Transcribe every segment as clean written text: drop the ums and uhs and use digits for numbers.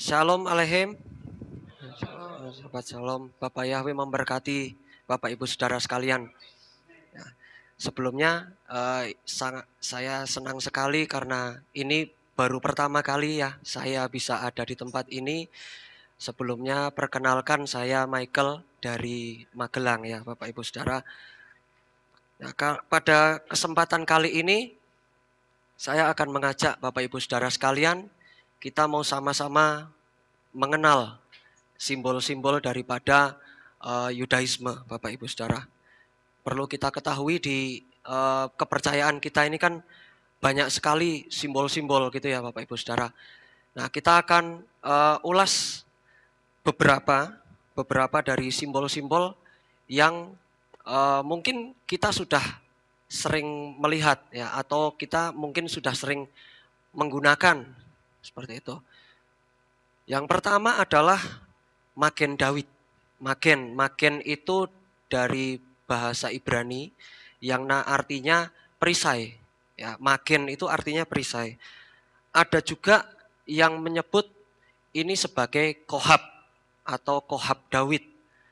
Shalom Alehem. Shabbat Shalom. Bapak Yahweh memberkati Bapak Ibu Saudara sekalian. Ya, sebelumnya saya senang sekali karena ini baru pertama kali ya saya bisa ada di tempat ini. Sebelumnya perkenalkan saya Michael dari Magelang ya Bapak Ibu Saudara. Nah, pada kesempatan kali ini saya akan mengajak Bapak Ibu Saudara sekalian, kita mau sama-sama mengenal simbol-simbol daripada Yudaisme, Bapak Ibu Saudara. Perlu kita ketahui di kepercayaan kita ini kan banyak sekali simbol-simbol gitu ya Bapak Ibu Saudara. Nah, kita akan ulas beberapa dari simbol-simbol yang mungkin kita sudah sering melihat ya, atau kita mungkin sudah sering menggunakan seperti itu. Yang pertama adalah Magen Daud. Magen itu dari bahasa Ibrani yang artinya perisai. Ya, magen itu artinya perisai. Ada juga yang menyebut ini sebagai Kohab atau Kohab Daud.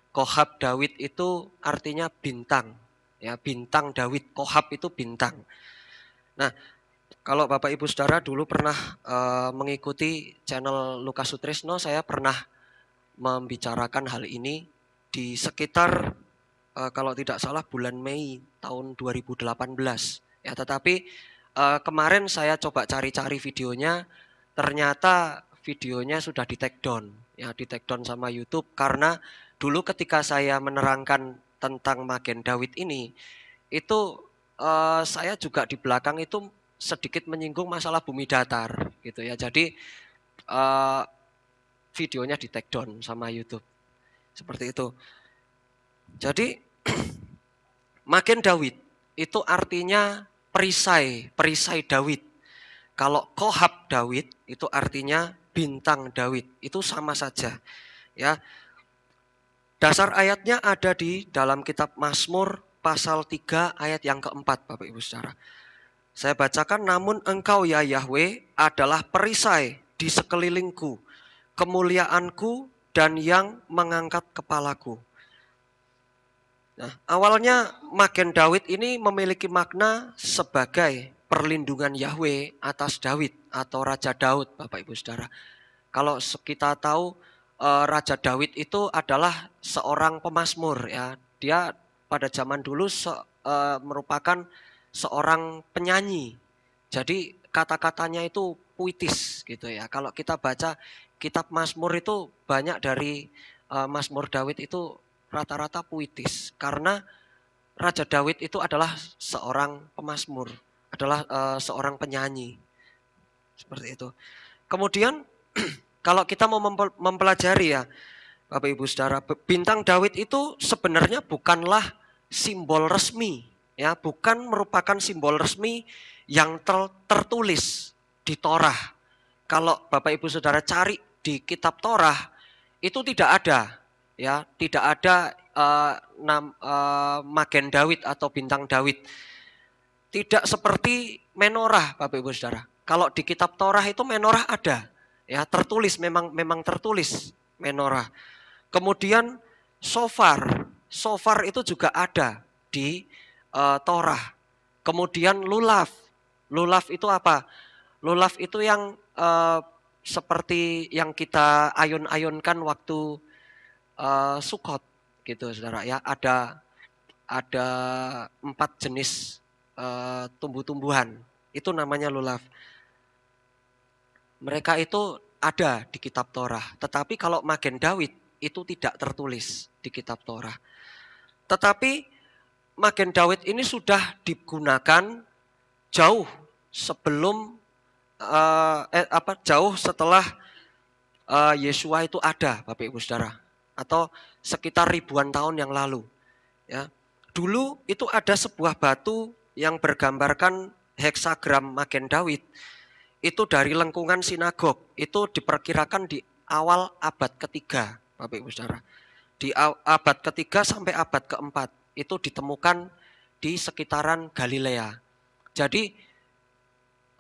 Kohab Daud itu artinya bintang. Ya, bintang Daud. Kohab itu bintang. Nah, kalau Bapak Ibu Saudara dulu pernah mengikuti channel Lukas Sutrisno, saya pernah membicarakan hal ini di sekitar kalau tidak salah bulan Mei tahun 2018 ya, tetapi kemarin saya coba cari-cari videonya, ternyata videonya sudah di take down ya, di take down sama YouTube karena dulu ketika saya menerangkan tentang Magen Daud ini itu saya juga di belakang itu sedikit menyinggung masalah bumi datar gitu ya. Jadi videonya di take down sama YouTube. Seperti itu. Jadi Magen Daud itu artinya perisai, perisai Daud. Kalau Kohab Daud itu artinya bintang Daud. Itu sama saja. Ya. Dasar ayatnya ada di dalam kitab Mazmur pasal 3 ayat yang keempat, Bapak Ibu Saudara. Saya bacakan, namun engkau ya Yahweh adalah perisai di sekelilingku, kemuliaanku dan yang mengangkat kepalaku. Nah, awalnya Magen Daud ini memiliki makna sebagai perlindungan Yahweh atas Daud atau Raja Daud, Bapak Ibu Saudara. Kalau kita tahu Raja Daud itu adalah seorang pemazmur ya. Dia pada zaman dulu merupakan seorang penyanyi. Jadi kata-katanya itu puitis gitu ya. Kalau kita baca kitab Mazmur itu banyak dari Mazmur Daud itu rata-rata puitis karena Raja Daud itu adalah seorang pemazmur, adalah seorang penyanyi. Seperti itu. Kemudian kalau kita mau mempelajari ya Bapak Ibu Saudara, bintang Daud itu sebenarnya bukanlah simbol resmi ya, bukan merupakan simbol resmi yang tertulis di Torah. Kalau Bapak Ibu Saudara cari di kitab Torah itu tidak ada ya, tidak ada Magen Daud atau bintang Daud. Tidak seperti menorah Bapak Ibu Saudara. Kalau di kitab Torah itu menorah ada ya, tertulis, memang tertulis menorah. Kemudian shofar itu juga ada di Torah. Kemudian lulav itu apa? Lulav itu yang seperti yang kita ayun-ayunkan waktu Sukot gitu Saudara ya. Ada 4 jenis tumbuh-tumbuhan. Itu namanya lulav. Mereka itu ada di kitab Torah. Tetapi kalau Magen Daud itu tidak tertulis di kitab Torah. Tetapi Magen Daud ini sudah digunakan jauh sebelum jauh setelah Yesua itu ada, Bapak Ibu Saudara, atau sekitar ribuan tahun yang lalu. Ya, dulu itu ada sebuah batu yang bergambarkan heksagram Magen Daud. Itu dari lengkungan sinagog, itu diperkirakan di awal abad ketiga, Bapak Ibu Saudara. Di abad ketiga sampai abad keempat, itu ditemukan di sekitaran Galilea. Jadi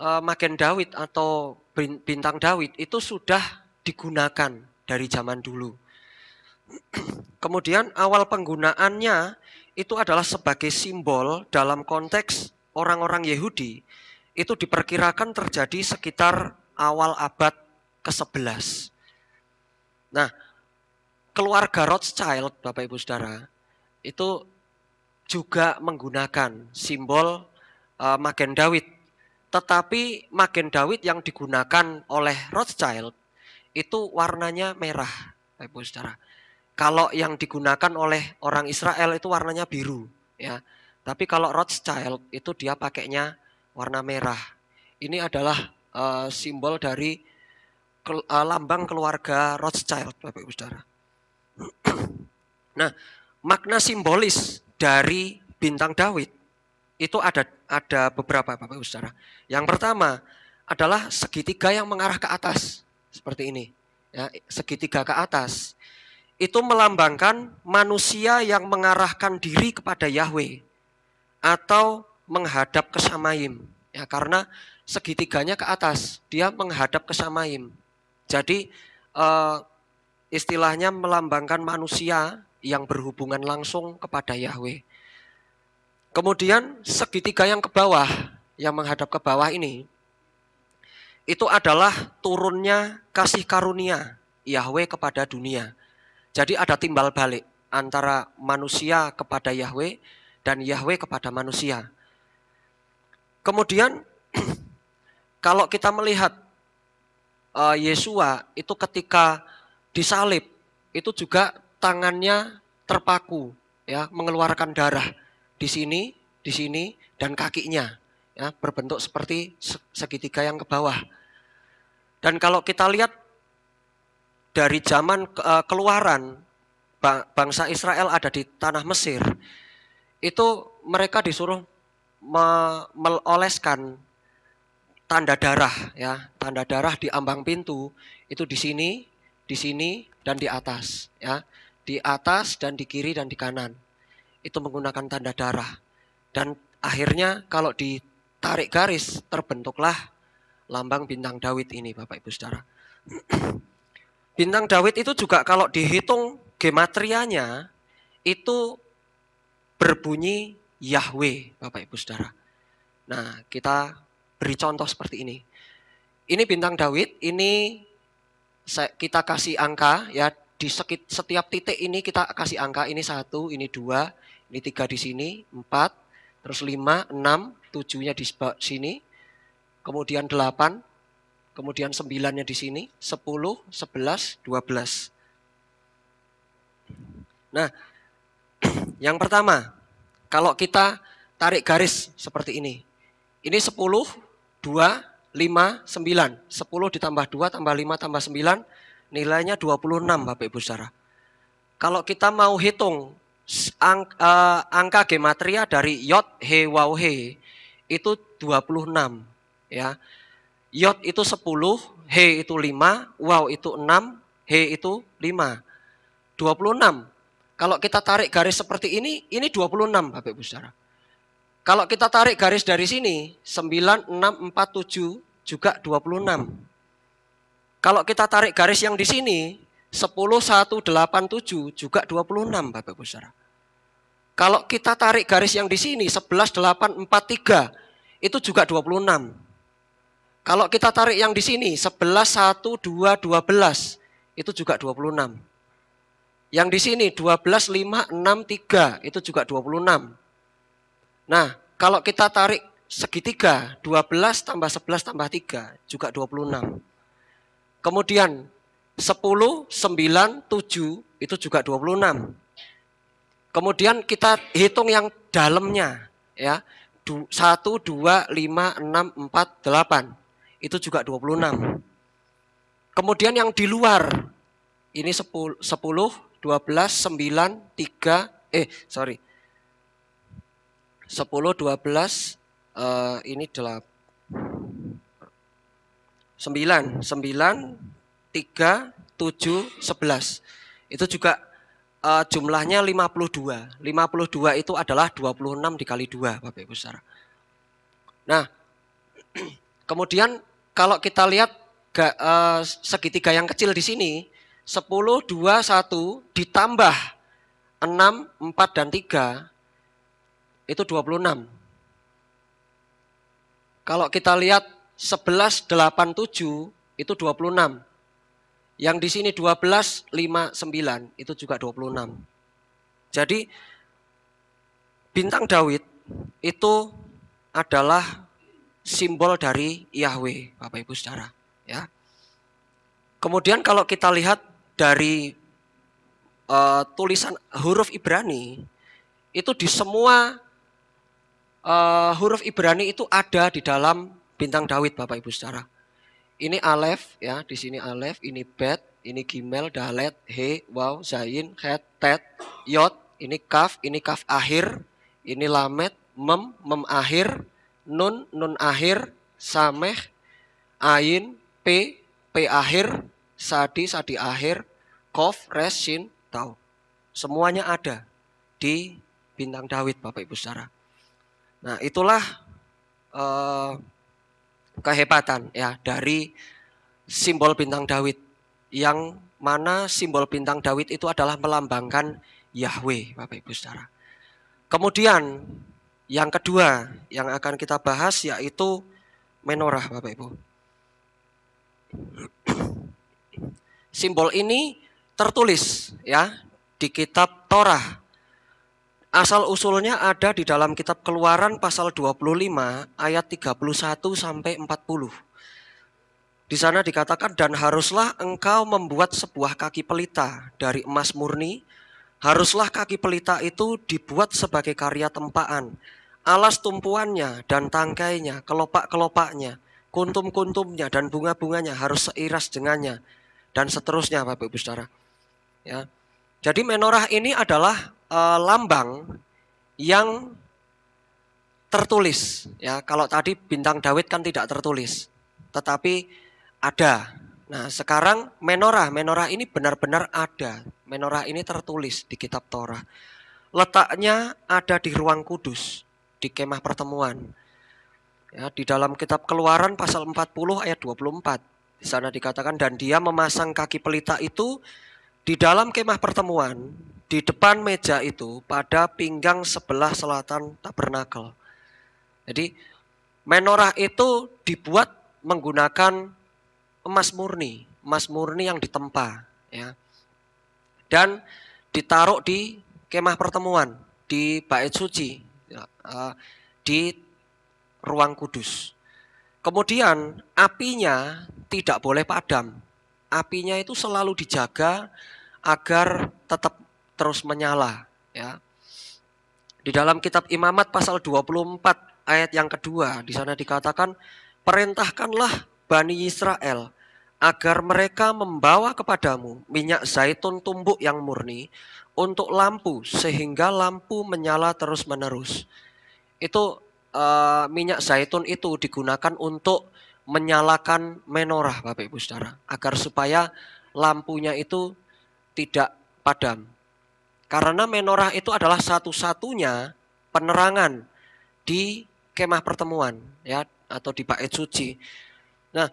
Magen Daud atau bintang Daud itu sudah digunakan dari zaman dulu. Kemudian awal penggunaannya itu adalah sebagai simbol dalam konteks orang-orang Yahudi. Itu diperkirakan terjadi sekitar awal abad ke-11. Nah, keluarga Rothschild, Bapak Ibu Saudara, itu juga menggunakan simbol Magen David. Tetapi Magen David yang digunakan oleh Rothschild itu warnanya merah, Bapak Ibu Saudara. Kalau yang digunakan oleh orang Israel itu warnanya biru, ya. Tapi kalau Rothschild itu dia pakainya warna merah. Ini adalah simbol dari lambang keluarga Rothschild, Bapak Ibu Saudara. Nah, makna simbolis dari bintang Daud itu ada beberapa, Bapak Ibu Saudara. Yang pertama adalah segitiga yang mengarah ke atas, seperti ini, ya, segitiga ke atas. Itu melambangkan manusia yang mengarahkan diri kepada Yahweh atau menghadap ke Shamayim, ya, karena segitiganya ke atas, dia menghadap ke Shamayim. Jadi istilahnya melambangkan manusia yang berhubungan langsung kepada Yahweh. Kemudian segitiga yang ke bawah, yang menghadap ke bawah ini, itu adalah turunnya kasih karunia Yahweh kepada dunia. Jadi ada timbal balik antara manusia kepada Yahweh dan Yahweh kepada manusia. Kemudian kalau kita melihat Yesua itu ketika disalib, itu juga tangannya terpaku, ya, mengeluarkan darah di sini dan kakinya, ya, berbentuk seperti segitiga yang ke bawah. Dan kalau kita lihat dari zaman keluaran bangsa Israel ada di tanah Mesir, itu mereka disuruh meloleskan tanda darah, ya, tanda darah di ambang pintu itu di sini dan di atas, ya, di atas dan di kiri dan di kanan. Itu menggunakan tanda darah. Dan akhirnya kalau ditarik garis terbentuklah lambang bintang Daud ini, Bapak Ibu Saudara. Bintang Daud itu juga kalau dihitung gematrianya itu berbunyi Yahweh, Bapak Ibu Saudara. Nah, kita beri contoh seperti ini. Ini bintang Daud, ini kita kasih angka, ya, di setiap titik ini kita kasih angka, ini 1, ini 2, ini 3 di sini, 4, terus 5, 6, 7-nya di sini, kemudian 8, kemudian 9-nya di sini, 10, 11, 12. Nah, yang pertama, kalau kita tarik garis seperti ini. Ini 10, 2, 5, 9. 10 ditambah 2 tambah 5 tambah 9, nilainya 26, Bapak Ibu Saudara. Kalau kita mau hitung angka gematria dari Yod, He, Waw, He, itu 26, ya. Yod itu 10, He itu 5, Waw itu 6, He itu 5. 26. Kalau kita tarik garis seperti ini 26, Bapak Ibu Saudara. Kalau kita tarik garis dari sini, 9, 6, 4, 7, juga 26. Kalau kita tarik garis yang di sini, 10, 1, 8, 7, juga 26, Bapak Ibu Saudara. Kalau kita tarik garis yang di sini, 11, 8, 4, 3, itu juga 26. Kalau kita tarik yang di sini 11, 1, 2, 12 itu juga 26. Yang di sini 12, 5, 6, 3 itu juga 26. Nah, kalau kita tarik segitiga 12 tambah 11 tambah 3 juga 26. Kemudian 10, 9, 7 itu juga 26. Kemudian kita hitung yang dalamnya, ya. 1, 2, 5, 6, 4, 8 itu juga 26. Kemudian yang di luar ini 10, 12, 9, 3, 10, 12, ini 9, 9, 3, 7, 11. Itu juga jumlahnya 52. 52 itu adalah 26 dikali 2, Bapak Ibu Saudara. Nah, kemudian kalau kita lihat segitiga yang kecil di sini 10, 2, 1 ditambah 6, 4, dan 3 itu 26. Kalau kita lihat 11, 8, 7 itu 26. Yang di sini 12, 5, 9 itu juga 26. Jadi bintang Daud itu adalah simbol dari Yahweh, Bapak Ibu Saudara, ya. Kemudian kalau kita lihat dari tulisan huruf Ibrani, itu di semua huruf Ibrani itu ada di dalam bintang Daud, Bapak Ibu Saudara. Ini Alef, ya, di sini Alef, ini Bet, ini Gimel, Dalet, He, Waw, Zain, Het, Tet, Yod, ini Kaf akhir, ini Lamet, Mem akhir, Nun akhir, Sameh, Ain, P akhir, Sadi akhir, Kof, Res, Shin, Tau. Semuanya ada di bintang Daud, Bapak Ibu Saudara. Nah, itulah kehebatan, ya, dari simbol bintang Daud, yang mana simbol bintang Daud itu adalah melambangkan Yahweh, Bapak Ibu Saudara. Kemudian yang kedua yang akan kita bahas yaitu menorah, Bapak Ibu. Simbol ini tertulis, ya, di kitab Torah. Asal usulnya ada di dalam kitab Keluaran pasal 25 ayat 31 sampai 40. Di sana dikatakan, dan haruslah engkau membuat sebuah kaki pelita dari emas murni. Haruslah kaki pelita itu dibuat sebagai karya tempaan. Alas tumpuannya dan tangkainya, kelopak-kelopaknya, kuntum-kuntumnya dan bunga-bunganya harus seiras dengannya. Dan seterusnya, Bapak Ibu Saudara. Ya. Jadi menorah ini adalah lambang yang tertulis, ya. Kalau tadi bintang Daud kan tidak tertulis, tetapi ada. Nah, sekarang menorah ini benar-benar ada. Menorah ini tertulis di kitab Torah. Letaknya ada di ruang kudus, di kemah pertemuan. Ya, di dalam kitab Keluaran pasal 40 ayat 24. Di sana dikatakan, dan dia memasang kaki pelita itu di dalam kemah pertemuan, di depan meja itu pada pinggang sebelah selatan tabernakel. Jadi menorah itu dibuat menggunakan emas murni yang ditempa, ya. Dan ditaruh di kemah pertemuan, di bait suci, ya, di ruang kudus. Kemudian apinya tidak boleh padam. Apinya itu selalu dijaga agar tetap terus menyala, ya. Di dalam kitab Imamat pasal 24 ayat yang kedua, di sana dikatakan, perintahkanlah Bani Israel agar mereka membawa kepadamu minyak zaitun tumbuk yang murni untuk lampu, sehingga lampu menyala terus-menerus. Itu minyak zaitun itu digunakan untuk menyalakan menorah, Bapak Ibu Saudara, agar supaya lampunya itu tidak padam. Karena menorah itu adalah satu-satunya penerangan di kemah pertemuan, ya, atau di bait suci. Nah,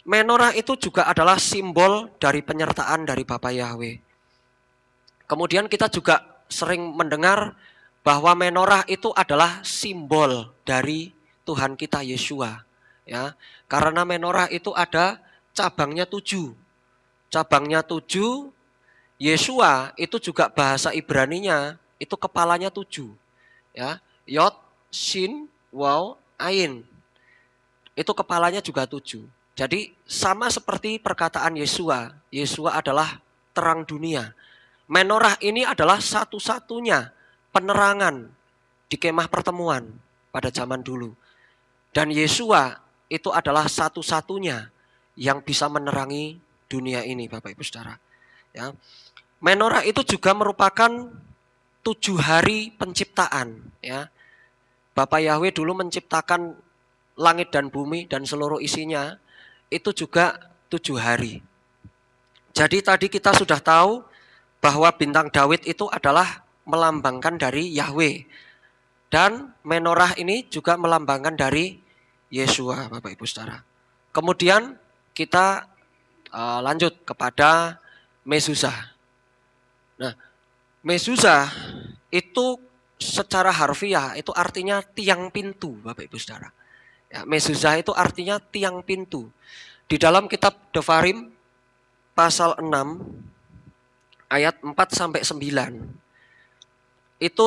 menorah itu juga adalah simbol dari penyertaan dari Bapa Yahweh. Kemudian kita juga sering mendengar bahwa menorah itu adalah simbol dari Tuhan kita Yeshua, ya. Karena menorah itu ada cabangnya 7. Cabangnya 7. Yeshua itu juga bahasa Ibraninya itu kepalanya 7, ya. Yod, Shin, Waw, Ain. Itu kepalanya juga 7. Jadi sama seperti perkataan Yeshua. Yeshua adalah terang dunia. Menorah ini adalah satu-satunya penerangan di kemah pertemuan pada zaman dulu. Dan Yeshua itu adalah satu-satunya yang bisa menerangi dunia ini, Bapak Ibu Saudara, ya. Menorah itu juga merupakan 7 hari penciptaan, ya. Bapa Yahweh dulu menciptakan langit dan bumi dan seluruh isinya itu juga 7 hari. Jadi tadi kita sudah tahu bahwa bintang Daud itu adalah melambangkan dari Yahweh. Dan menorah ini juga melambangkan dari Yeshua, Bapak Ibu Saudara. Kemudian kita lanjut kepada mezuzah. Nah, mezuzah itu secara harfiah itu artinya tiang pintu, Bapak Ibu Saudara. Ya, mezuzah itu artinya tiang pintu. Di dalam kitab Devarim pasal 6 ayat 4 sampai 9 itu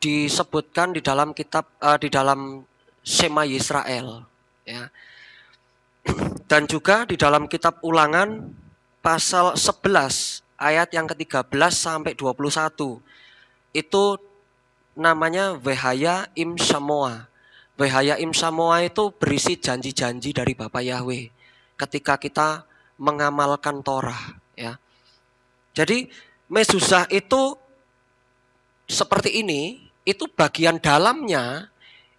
disebutkan di dalam kitab di dalam Shema Yisrael, ya. Dan juga di dalam kitab Ulangan pasal 11 ayat yang ke-13 sampai 21 itu namanya Wehaya Im Samoa. Wehaya Im Samoa itu berisi janji-janji dari Bapa Yahweh ketika kita mengamalkan Torah, ya. Jadi mezuzah itu seperti ini, itu bagian dalamnya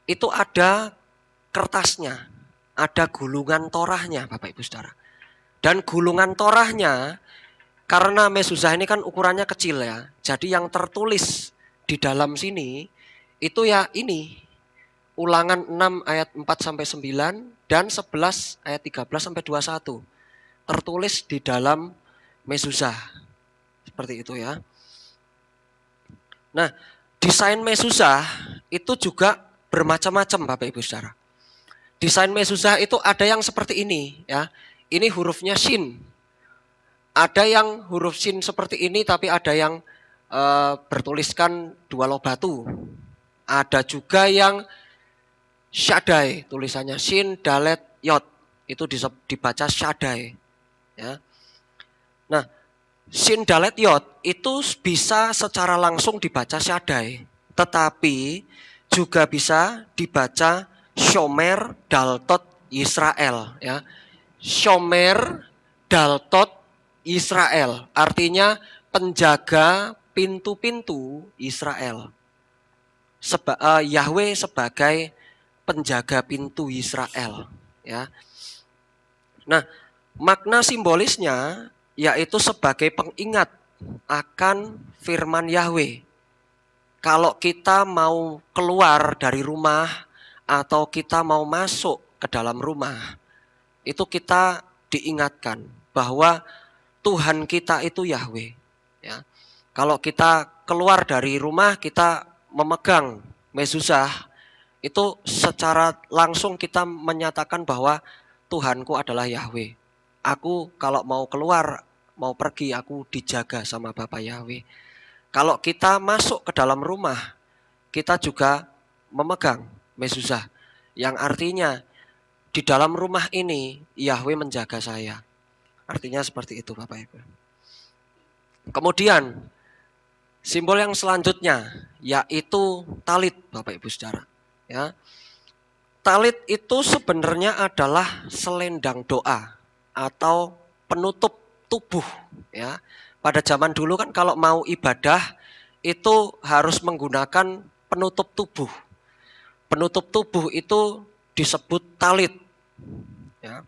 itu ada kertasnya, ada gulungan Torahnya, Bapak Ibu Saudara. Dan gulungan Torahnya, karena mezuzah ini kan ukurannya kecil, ya. Jadi yang tertulis di dalam sini itu ya ini Ulangan 6 ayat 4 sampai 9 dan 11 ayat 13 sampai 21. Tertulis di dalam mezuzah. Seperti itu, ya. Nah, desain mezuzah itu juga bermacam-macam, Bapak Ibu Saudara. Desain mezuzah itu ada yang seperti ini, ya. Ini hurufnya shin. Ada yang huruf shin seperti ini tapi ada yang bertuliskan dua loh batu. Ada juga yang Shaddai, tulisannya Shin Dalet Yod, itu dibaca Shaddai, ya. Nah, Shin Dalet Yod itu bisa secara langsung dibaca Shaddai, tetapi juga bisa dibaca Shomer Daltot Israel, ya. Shomer Daltot Israel artinya penjaga pintu-pintu Israel. Yahweh sebagai penjaga pintu Israel, ya. Nah, makna simbolisnya yaitu sebagai pengingat akan firman Yahweh. Kalau kita mau keluar dari rumah atau kita mau masuk ke dalam rumah, itu kita diingatkan bahwa Tuhan kita itu Yahweh, ya. Kalau kita keluar dari rumah, kita memegang mezuzah, itu secara langsung kita menyatakan bahwa Tuhanku adalah Yahweh. Aku kalau mau keluar, mau pergi, aku dijaga sama Bapa Yahweh. Kalau kita masuk ke dalam rumah, kita juga memegang mezuzah, yang artinya di dalam rumah ini Yahweh menjaga saya. Artinya seperti itu, Bapak Ibu. Kemudian simbol yang selanjutnya yaitu talit, Bapak Ibu Saudara. Ya, talit itu sebenarnya adalah selendang doa atau penutup tubuh, ya. Pada zaman dulu kan kalau mau ibadah itu harus menggunakan penutup tubuh. Penutup tubuh itu disebut talit, ya.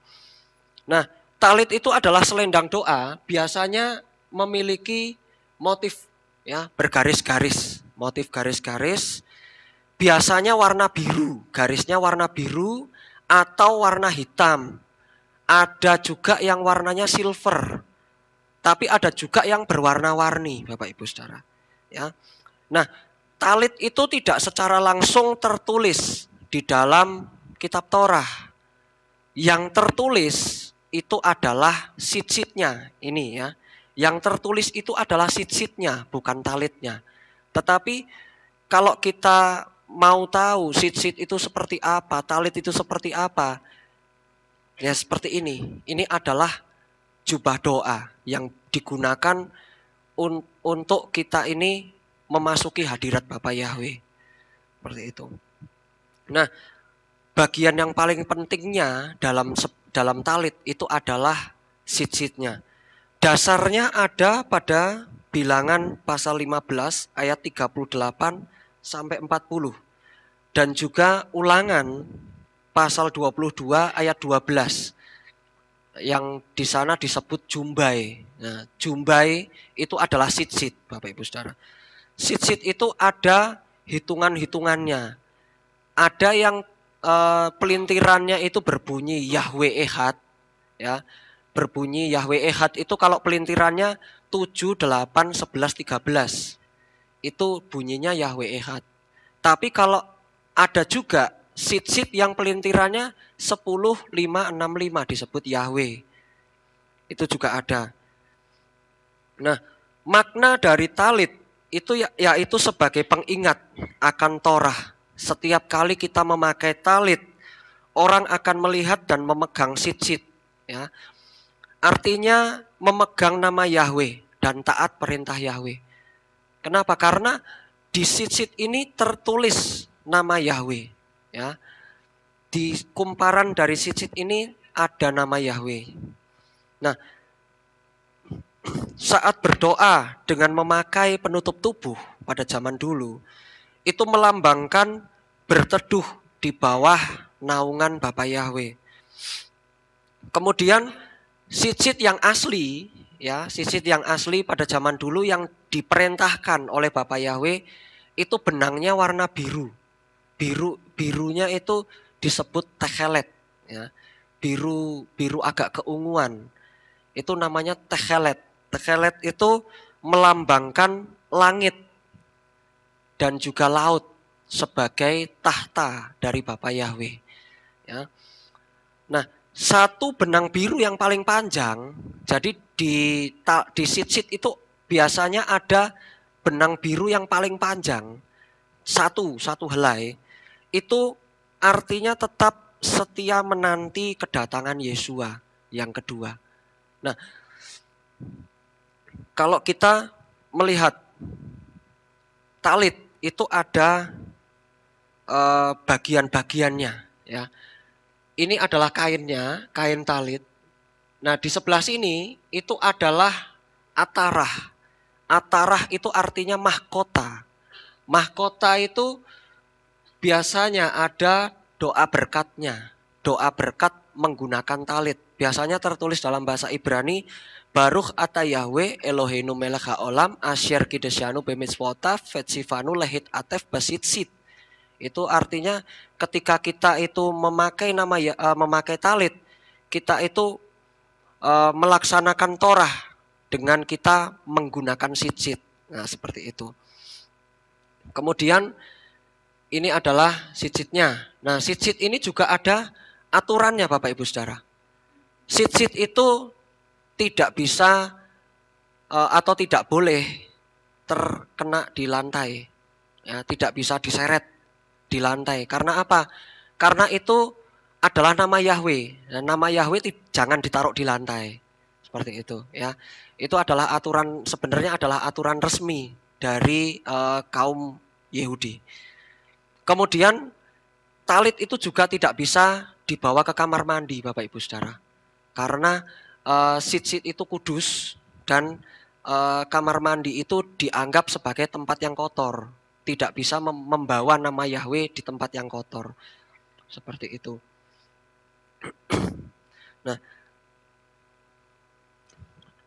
Nah, talit itu adalah selendang doa, biasanya memiliki motif, ya, bergaris-garis, motif garis-garis. Biasanya warna biru, garisnya warna biru atau warna hitam. Ada juga yang warnanya silver, tapi ada juga yang berwarna-warni, Bapak Ibu Saudara, ya. Nah, talit itu tidak secara langsung tertulis di dalam kitab Torah. Yang tertulis itu adalah sit-sitnya, ini, ya. Yang tertulis itu adalah sit-sitnya, bukan talitnya. Tetapi kalau kita mau tahu sit-sit itu seperti apa, talit itu seperti apa, ya seperti ini. Ini adalah jubah doa yang digunakan untuk kita ini memasuki hadirat Bapa Yahweh. Seperti itu. Nah, bagian yang paling pentingnya dalam talit itu adalah sit-sitnya. Dasarnya ada pada Bilangan pasal 15 ayat 38 sampai 40. Dan juga Ulangan pasal 22 ayat 12 yang di sana disebut jumbai. Nah, jumbai itu adalah sit-sit, Bapak Ibu Saudara. Sit-sit itu ada hitungan-hitungannya. Ada yang pelintirannya itu berbunyi Yahweh Ehad, ya. Berbunyi Yahweh Ehad itu kalau pelintirannya 7, 8, 11, 13. Itu bunyinya Yahweh Ehad. Tapi kalau ada juga sit-sit yang pelintirannya 10, 5, 6, 5 disebut Yahweh. Itu juga ada. Nah, makna dari talit itu yaitu sebagai pengingat akan Torah. Setiap kali kita memakai talit, orang akan melihat dan memegang sit-sit, ya. Artinya memegang nama Yahweh dan taat perintah Yahweh. Kenapa? Karena di sit-sit ini tertulis nama Yahweh, ya. Di kumparan dari sit-sit ini ada nama Yahweh. Nah, saat berdoa dengan memakai penutup tubuh pada zaman dulu, itu melambangkan berteduh di bawah naungan Bapa Yahweh. Kemudian sit-sit yang asli, ya, sit-sit yang asli pada zaman dulu yang diperintahkan oleh Bapa Yahweh itu benangnya warna biru. Birunya itu disebut techelet, ya. Biru agak keunguan. Itu namanya techelet. Techelet itu melambangkan langit dan juga laut sebagai tahta dari Bapa Yahweh, ya. Nah, satu benang biru yang paling panjang, jadi di sit-sit itu biasanya ada benang biru yang paling panjang, satu helai, itu artinya tetap setia menanti kedatangan Yesua yang kedua. Nah, kalau kita melihat talit itu ada bagian-bagiannya, ya. Ini adalah kainnya, kain talit. Nah, di sebelah sini itu adalah atarah. Atarah itu artinya mahkota. Mahkota itu biasanya ada doa berkatnya. Doa berkat menggunakan talit. Biasanya tertulis dalam bahasa Ibrani, Baruch ata Yahweh Eloheinu melech haolam asher kidesyanu bemitzvota vetsifanu lehit atef basitsit. Itu artinya ketika kita itu memakai talit, kita itu melaksanakan Torah dengan kita menggunakan sit-sit. Nah, seperti itu. Kemudian ini adalah sit-sitnya. Nah, sit-sit ini juga ada aturannya Bapak Ibu Saudara. Sit-sit itu tidak bisa atau tidak boleh terkena di lantai. Ya, tidak bisa diseret di lantai. Karena apa? Karena itu adalah nama Yahweh. Dan nama Yahweh jangan ditaruh di lantai. Seperti itu, ya. Itu adalah aturan, sebenarnya adalah aturan resmi dari kaum Yahudi. Kemudian talit itu juga tidak bisa dibawa ke kamar mandi Bapak Ibu Saudara. Karena sit-sit itu kudus dan kamar mandi itu dianggap sebagai tempat yang kotor. Tidak bisa membawa nama Yahweh di tempat yang kotor. Seperti itu. Nah,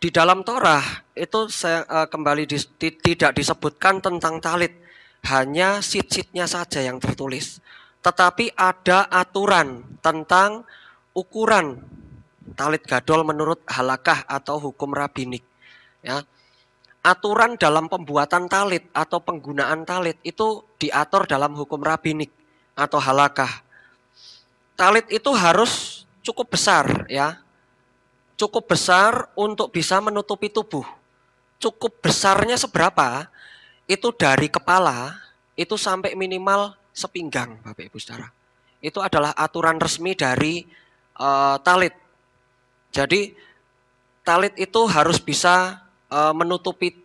di dalam Torah itu kembali tidak disebutkan tentang talit. Hanya sit-sitnya saja yang tertulis. Tetapi ada aturan tentang ukuran talit gadol menurut halakah atau hukum rabinik, ya. Aturan dalam pembuatan talit atau penggunaan talit itu diatur dalam hukum rabinik atau halakah. Talit itu harus cukup besar, ya. Cukup besar untuk bisa menutupi tubuh. Cukup besarnya seberapa? Itu dari kepala itu sampai minimal sepinggang, Bapak Ibu Saudara. Itu adalah aturan resmi dari talit. Jadi talit itu harus bisa menutupi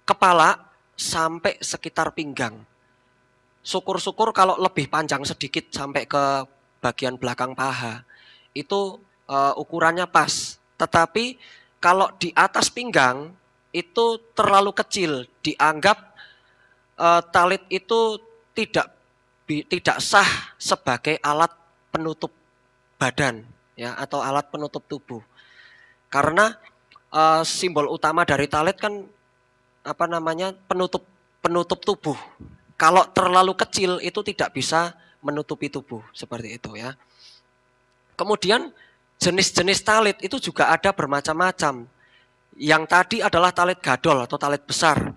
kepala sampai sekitar pinggang. Syukur-syukur kalau lebih panjang sedikit sampai ke bagian belakang paha, itu ukurannya pas. Tetapi kalau di atas pinggang itu terlalu kecil, dianggap talit itu tidak sah sebagai alat penutup badan, ya, atau alat penutup tubuh. Karena simbol utama dari talit kan penutup tubuh. Kalau terlalu kecil itu tidak bisa menutupi tubuh, seperti itu, ya. Kemudian jenis-jenis talit itu juga ada bermacam-macam. Yang tadi adalah talit gadol atau talit besar.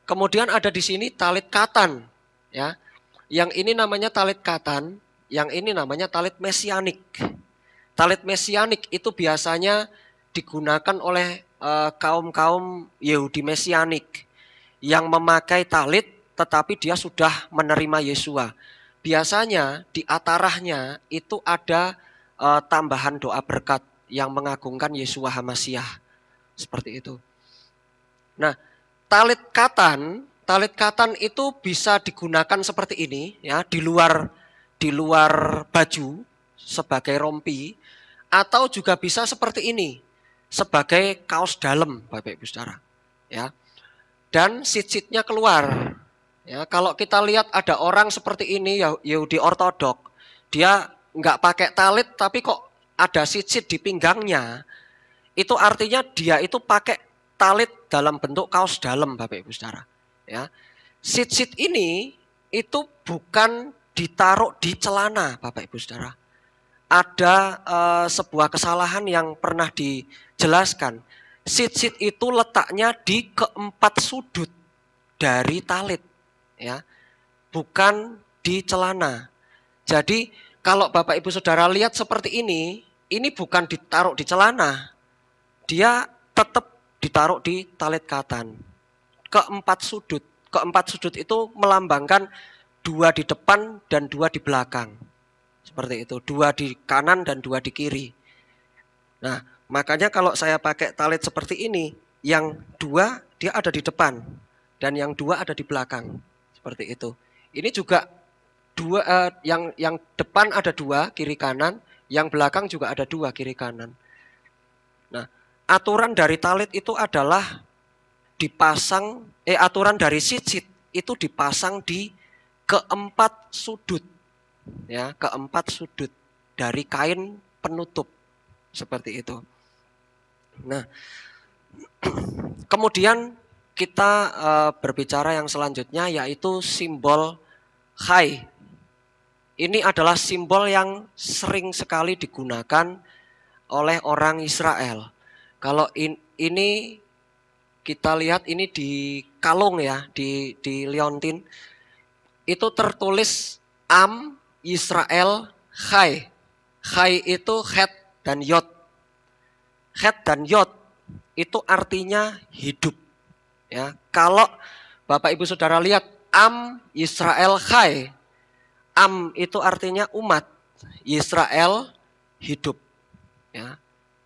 Kemudian ada di sini talit katan, ya. Yang ini namanya talit katan, yang ini namanya talit mesianik. Talit mesianik itu biasanya digunakan oleh kaum-kaum Yahudi mesianik yang memakai talit tetapi dia sudah menerima Yesua. Biasanya di atarahnya itu ada tambahan doa berkat yang mengagungkan Yesua Hamasyah. Seperti itu. Nah, talit katan itu bisa digunakan seperti ini ya, di luar baju sebagai rompi, atau juga bisa seperti ini sebagai kaos dalam, Bapak Ibu Saudara. Ya. Dan sit-sitnya keluar. Ya, kalau kita lihat ada orang seperti ini Yahudi ortodok, dia nggak pakai talit tapi kok ada sit-sit di pinggangnya, itu artinya dia itu pakai talit dalam bentuk kaos dalam, Bapak Ibu Saudara. Ya. Sit-sit ini itu bukan ditaruh di celana, Bapak Ibu Saudara. Ada sebuah kesalahan yang pernah dijelaskan. Sit-sit itu letaknya di keempat sudut dari talit, ya, bukan di celana. Jadi kalau Bapak Ibu Saudara lihat seperti ini bukan ditaruh di celana, dia tetap ditaruh di talit katan. Keempat sudut itu melambangkan 2 di depan dan 2 di belakang. Seperti itu, 2 di kanan dan 2 di kiri. Nah, makanya kalau saya pakai talit seperti ini, yang 2 dia ada di depan dan yang 2 ada di belakang. Seperti itu. Ini juga 2 yang depan ada 2 kiri kanan, yang belakang juga ada 2 kiri kanan. Nah, aturan dari talit itu adalah aturan dari sit-sit itu dipasang di keempat sudut, ya, keempat sudut dari kain penutup seperti itu. Nah, kemudian kita berbicara yang selanjutnya yaitu simbol chai. Ini adalah simbol yang sering sekali digunakan oleh orang Israel. Kalau ini kita lihat ini di kalung ya, di liontin itu tertulis Am Israel Chai. Chai itu het dan yod. Het dan yod itu artinya hidup. Ya, kalau Bapak Ibu Saudara lihat Am Israel Chai, Am itu artinya umat, Israel hidup. Ya,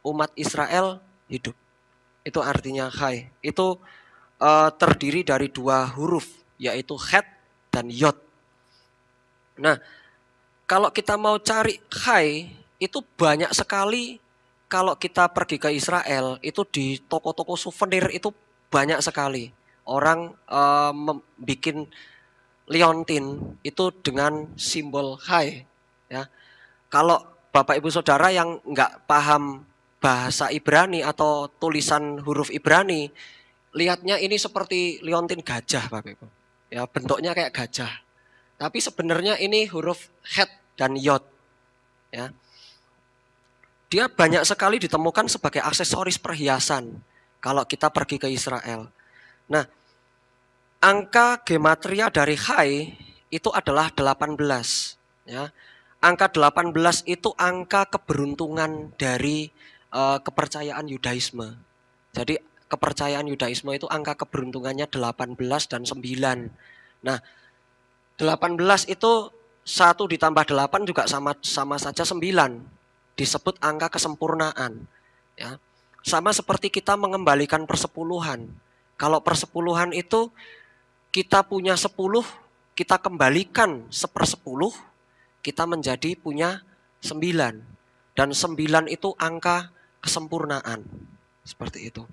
umat Israel hidup. Itu artinya chai. Itu terdiri dari 2 huruf, yaitu het dan yod. Nah, kalau kita mau cari chai, itu banyak sekali. Kalau kita pergi ke Israel, itu di toko-toko souvenir itu banyak sekali. Orang bikin liontin itu dengan simbol chai. Ya. Kalau Bapak Ibu Saudara yang nggak paham bahasa Ibrani atau tulisan huruf Ibrani, lihatnya ini seperti liontin gajah, Bapak Ibu. Ya, bentuknya kayak gajah. Tapi sebenarnya ini huruf het dan yod. Ya. Dia banyak sekali ditemukan sebagai aksesoris perhiasan kalau kita pergi ke Israel. Nah, angka gematria dari chai itu adalah 18. Ya. Angka 18 itu angka keberuntungan dari kepercayaan Yudaisme. Jadi kepercayaan Yudaisme itu angka keberuntungannya 18 dan 9. Nah, 18 itu 1 ditambah 8 juga sama saja 9. Disebut angka kesempurnaan. Ya. Sama seperti kita mengembalikan persepuluhan. Kalau persepuluhan itu kita punya 10, kita kembalikan 1/10, kita menjadi punya 9. Dan 9 itu angka kesempurnaan. Seperti itu.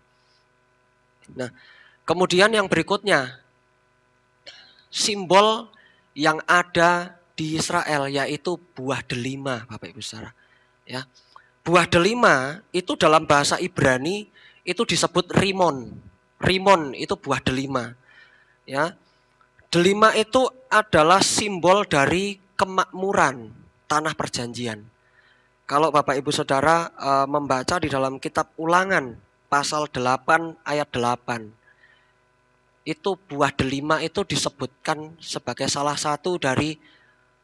Nah, kemudian yang berikutnya, simbol yang ada di Israel yaitu buah delima, Bapak Ibu Saudara. Ya. Buah delima itu dalam bahasa Ibrani itu disebut rimon. Rimon itu buah delima. Ya. Delima itu adalah simbol dari kemakmuran tanah perjanjian. Kalau Bapak Ibu Saudara membaca di dalam kitab Ulangan pasal 8 ayat 8, itu buah delima itu disebutkan sebagai salah satu dari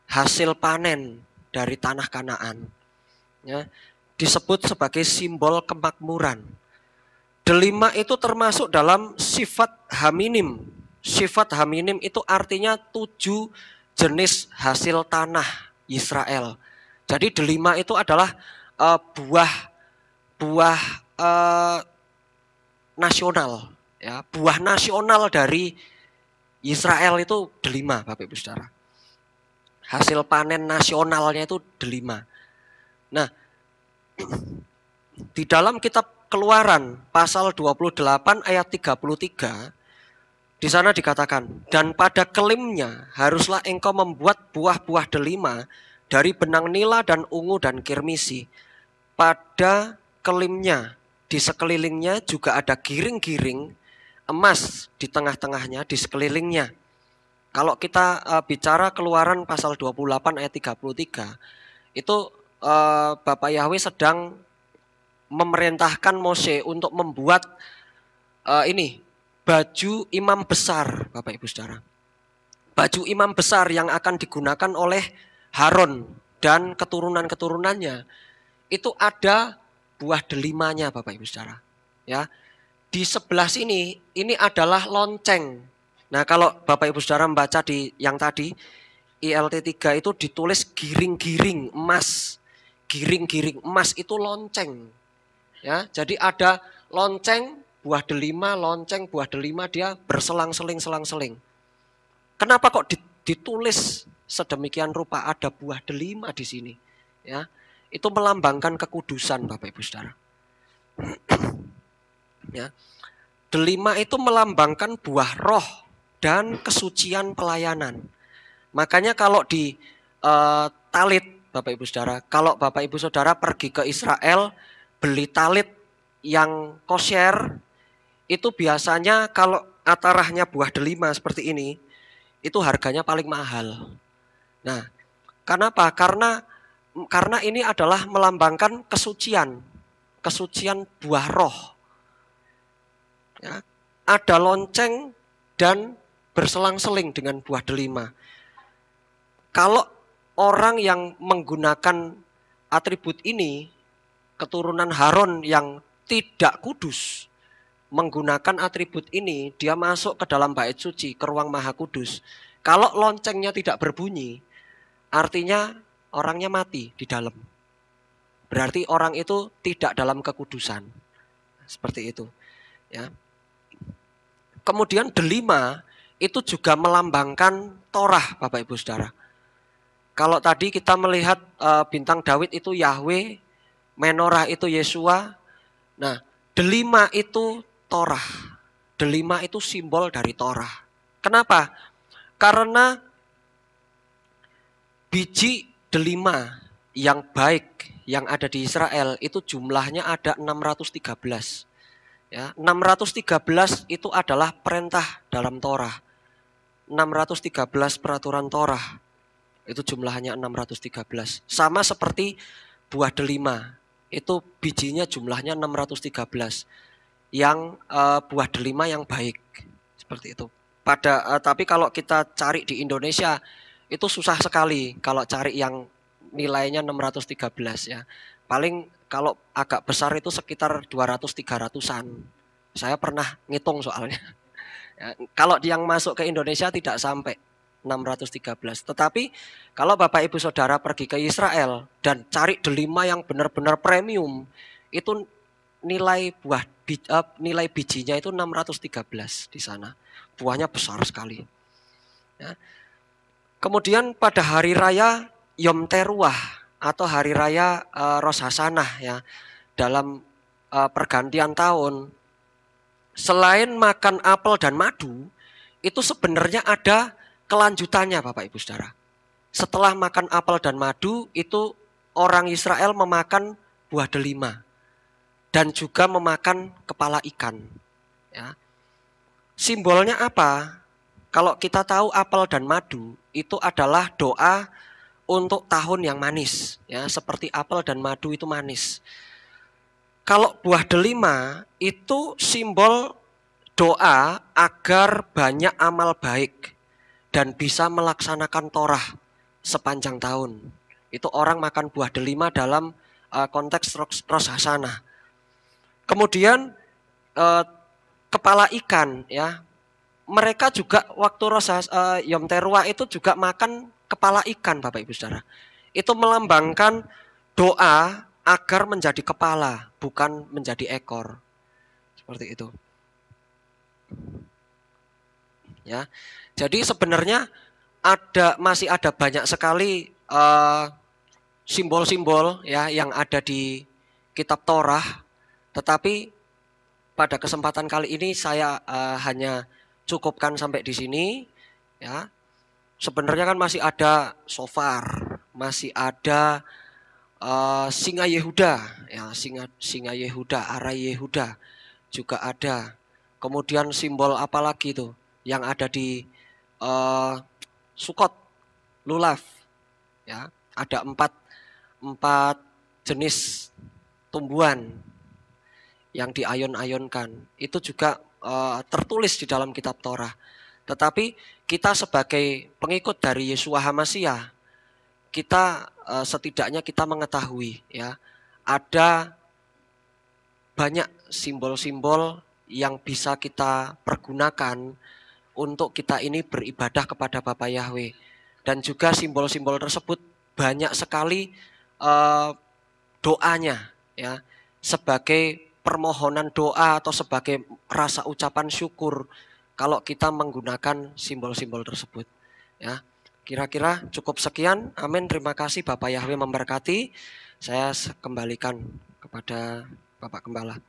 hasil panen dari tanah Kanaan. Ya, disebut sebagai simbol kemakmuran. Delima itu termasuk dalam sifat haminim. Sifat haminim itu artinya 7 jenis hasil tanah Israel. Jadi delima itu adalah buah nasional, ya, buah nasional dari Israel itu delima, Bapak Ibu Saudara. Hasil panen nasionalnya itu delima. Nah, di dalam kitab Keluaran pasal 28 ayat 33, di sana dikatakan, dan pada kelimnya haruslah engkau membuat buah-buah delima dari benang nila dan ungu dan kirmisi. Pada kelimnya, di sekelilingnya juga ada giring-giring emas di tengah-tengahnya, di sekelilingnya. Kalau kita bicara Keluaran pasal 28 ayat 33, itu Bapak Yahweh sedang memerintahkan Mose untuk membuat baju imam besar, Bapak Ibu Saudara. Baju imam besar yang akan digunakan oleh Harun dan keturunan-keturunannya. Itu ada buah delimanya, Bapak Ibu Saudara. Ya. Di sebelah sini ini adalah lonceng. Nah, kalau Bapak Ibu Saudara membaca di yang tadi ILT 3 itu ditulis giring-giring emas. Giring-giring emas itu lonceng. Ya, jadi ada lonceng buah delima, lonceng buah delima, dia berselang-seling. Kenapa kok ditulis sedemikian rupa ada buah delima di sini? Ya, itu melambangkan kekudusan, Bapak Ibu Saudara. Ya, delima itu melambangkan buah roh dan kesucian pelayanan. Makanya kalau di talit, Bapak Ibu Saudara, kalau Bapak Ibu Saudara pergi ke Israel, beli talit yang kosher, itu biasanya kalau atarahnya buah delima seperti ini, itu harganya paling mahal. Nah, kenapa? Karena ini adalah melambangkan kesucian buah roh. Ya, ada lonceng dan berselang-seling dengan buah delima. Kalau orang yang menggunakan atribut ini, keturunan Harun yang tidak kudus, menggunakan atribut ini, dia masuk ke dalam bait suci, ke ruang maha kudus. Kalau loncengnya tidak berbunyi, artinya orangnya mati di dalam. Berarti orang itu tidak dalam kekudusan. Seperti itu. Ya. Kemudian delima itu juga melambangkan Torah, Bapak Ibu Saudara. Kalau tadi kita melihat bintang Daud itu Yahweh, menorah itu Yesua. Nah, delima itu Torah. Delima itu simbol dari Torah. Kenapa? Karena biji delima yang baik yang ada di Israel itu jumlahnya ada 613. Ya, 613 itu adalah perintah dalam Torah. 613 peraturan Torah. Itu jumlahnya 613. Sama seperti buah delima. Itu bijinya jumlahnya 613. Yang buah delima yang baik. Seperti itu. Tapi kalau kita cari di Indonesia itu susah sekali kalau cari yang nilainya 613 ya. Paling kalau agak besar itu sekitar 200-300-an. Saya pernah ngitung soalnya. Ya, kalau yang masuk ke Indonesia tidak sampai 613. Tetapi kalau Bapak Ibu Saudara pergi ke Israel dan cari delima yang benar-benar premium, itu nilai bijinya itu 613 di sana. Buahnya besar sekali. Ya. Kemudian pada hari raya Yom Teruah atau hari raya Rosh Hasanah ya, dalam pergantian tahun, selain makan apel dan madu, itu sebenarnya ada kelanjutannya, Bapak Ibu Saudara. Setelah makan apel dan madu, itu orang Israel memakan buah delima dan juga memakan kepala ikan. Ya. Simbolnya apa? Kalau kita tahu apel dan madu itu adalah doa untuk tahun yang manis, ya, seperti apel dan madu itu manis. Kalau buah delima itu simbol doa agar banyak amal baik dan bisa melaksanakan Torah sepanjang tahun. Itu orang makan buah delima dalam konteks Rosh Hashanah. Kemudian kepala ikan, ya, mereka juga waktu Yom Teruah itu juga makan kepala ikan, Bapak Ibu Saudara. Itu melambangkan doa agar menjadi kepala, bukan menjadi ekor. Seperti itu. Ya. Jadi sebenarnya masih ada banyak sekali simbol-simbol ya yang ada di kitab Torah, tetapi pada kesempatan kali ini saya hanya cukupkan sampai di sini, ya. Sebenarnya kan masih ada shofar, masih ada singa Yehuda, ya, singa Yehuda, arai Yehuda juga ada. Kemudian simbol apa lagi itu yang ada di Sukot, Lulav, ya, ada empat jenis tumbuhan yang diayon-ayonkan. Itu juga tertulis di dalam kitab Torah. Tetapi kita sebagai pengikut dari Yeshua HaMashiach, kita setidaknya kita mengetahui, ya, ada banyak simbol-simbol yang bisa kita pergunakan untuk kita ini beribadah kepada Bapa Yahweh. Dan juga simbol-simbol tersebut banyak sekali doanya, ya, sebagai permohonan doa atau sebagai rasa ucapan syukur kalau kita menggunakan simbol-simbol tersebut, ya. Kira-kira cukup sekian. Amin. Terima kasih. Bapak Yahweh memberkati. Saya kembalikan kepada Bapak Gembala.